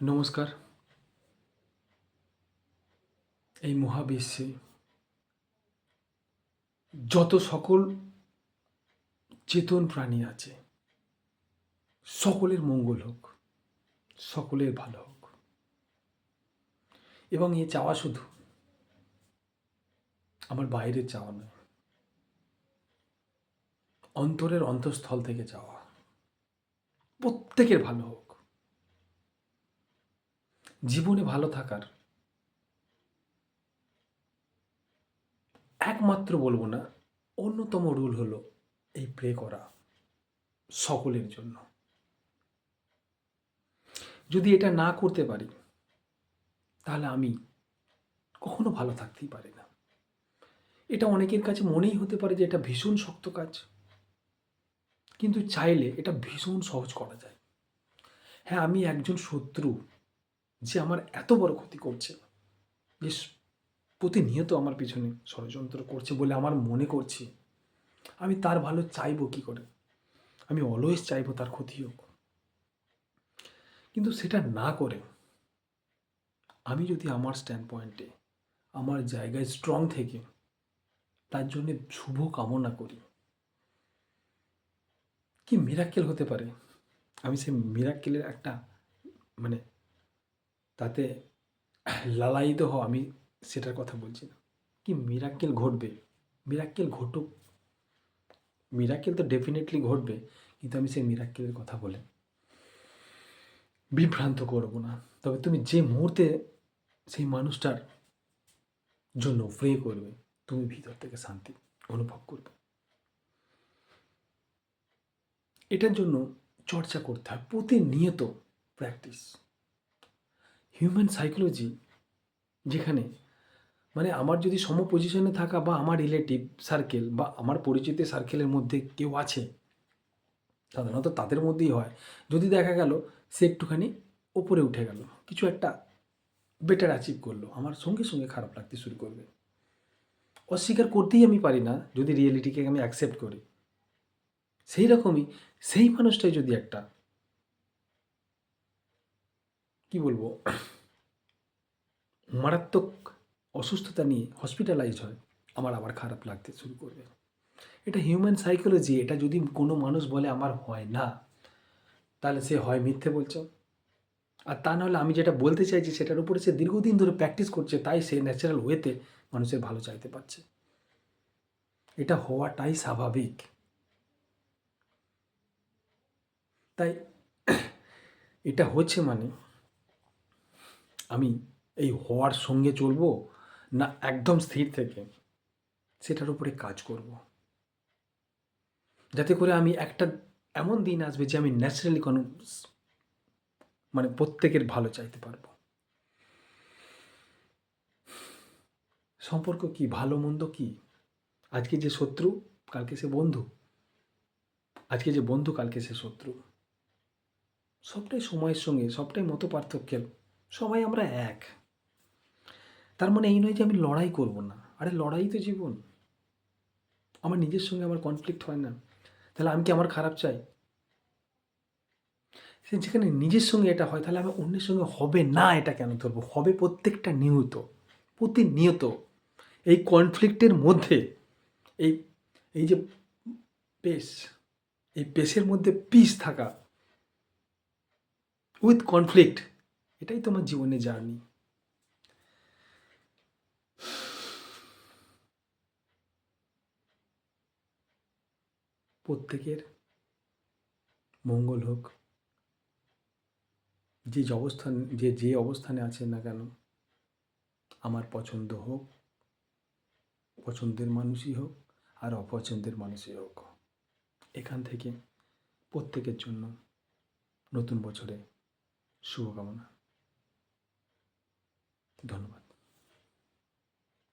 নমস্কার। এই মহাবিশ্বে যত সকল চেতন প্রাণী আছে, সকলের মঙ্গল হোক, সকলের ভালো হোক। এবং এ চাওয়া শুধু আমার বাইরের চাওয়া নয়, অন্তরের অন্তঃস্থল থেকে চাওয়া, প্রত্যেকের ভালো হোক। জীবনে ভালো থাকার একমাত্র বলবো না, অন্যতম রুল হলো এই প্রে করা সকলের জন্য। যদি এটা না করতে পারি তাহলে আমি কখনো ভালো থাকতেই পারি না। এটা অনেকের কাছে মনেই হতে পারে যে এটা ভীষণ শক্ত কাজ, কিন্তু চাইলে এটা ভীষণ সহজ করা যায়। হ্যাঁ, আমি একজন শত্রু যে আমার এত বড় ক্ষতি করছে, যে প্রতিনিয়ত আমার পিছনে ষড়যন্ত্র করছে বলে আমার মনে করছি, আমি তার ভালো চাইবো কি করে? আমি অলওয়েজ চাইবো তার ক্ষতি হোক। কিন্তু সেটা না করে আমি যদি আমার স্ট্যান্ড পয়েন্টে, আমার জায়গায় স্ট্রং থেকে তার জন্যে শুভ কামনা করি, কি মিরাক্কেল হতে পারে? আমি সেই মিরাক্কেলের একটা মানে তাতে লালায়িত হওয়া, আমি সেটার কথা বলছি না। কি মিরাক্কেল ঘটবে? মিরাক্কেল ঘটুক, মিরাক্কেল তো ডেফিনেটলি ঘটবে, কিন্তু আমি সেই মিরাক্কেলের কথা বলে বিভ্রান্ত করব না। তবে তুমি যে মুহূর্তে সেই মানুষটার জন্য প্রে করবে, তুমি ভিতর থেকে শান্তি অনুভব করবে। এটার জন্য চর্চা করতে হয়, প্রতিনিয়ত প্র্যাকটিস। হিউম্যান সাইকোলজি, যেখানে মানে আমার যদি সম পজিশনে থাকা বা আমার রিলেটিভ সার্কেল বা আমার পরিচিত সার্কেলের মধ্যে কেউ আছে, সাধারণত তাদের মধ্যেই হয়, যদি দেখা গেল সে একটুখানি ওপরে উঠে গেল, কিছু একটা বেটার অ্যাচিভ করলো, আমার সঙ্গে সঙ্গে খারাপ লাগতে শুরু করবে। অস্বীকার করতেই আমি পারি না যদি রিয়েলিটিকে আমি অ্যাকসেপ্ট করি। সেই রকমই সেই মানুষটাই যদি একটা কি বলবো মারাত্মক অসুস্থতা নিয়ে হসপিটালাইজ হয়, আমার আবার খারাপ লাগতে শুরু করবে। এটা হিউম্যান সাইকোলজি। এটা যদি কোনো মানুষ বলে আমার হয় না, তাহলে সে হয় মিথ্যে বলছে, আর তা নাহলে আমি যেটা বলতে চাইছি সেটার উপরে সে দীর্ঘদিন ধরে প্র্যাকটিস করছে, তাই সে ন্যাচারাল ওয়েতে মানুষের ভালো চাইতে পারছে। এটা হওয়াটাই স্বাভাবিক। তাই এটা হচ্ছে মানে আমি এই হওয়ার সঙ্গে চলবো না একদম স্থির থেকে সেটার উপরে কাজ করব, যাতে করে আমি একটা এমন দিন আসবে যে আমি ন্যাচারালি কোনো মানে প্রত্যেকের ভালো চাইতে পারবো। সম্পর্ক কি, ভালো মন্দ কি, আজকে যে শত্রু কালকে সে বন্ধু, আজকে যে বন্ধু কালকে সে শত্রু। সবটাই সময়ের সঙ্গে, সবটাই মত পার্থক্যের, সবাই আমরা এক। তার মানে এই নয় যে আমি লড়াই করব না। আরে লড়াই তো জীবন। আমার নিজের সঙ্গে আমার কনফ্লিক্ট হয় না, তাহলে আমি কি আমার খারাপ চাই? সে যেখানে নিজের সঙ্গে এটা হয়, তাহলে আমি অন্যের সঙ্গে হবে না এটা কেন ধরবো? হবে প্রত্যেকটা নিয়ত, প্রতিনিয়ত। এই কনফ্লিক্টের মধ্যে এই এই যে পেস, এই পেসের মধ্যে পিস থাকা উইথ কনফ্লিক্ট, এটাই তোমার জীবনের জার্নি। প্রত্যেকের মঙ্গল হোক, যে অবস্থানে আছেন না কেন, আমার পছন্দ হোক, পছন্দের মানুষই হোক আর অপছন্দের মানুষই হোক, এখান থেকে প্রত্যেকের জন্য নতুন বছরে শুভকামনা। ধন্যবাদ।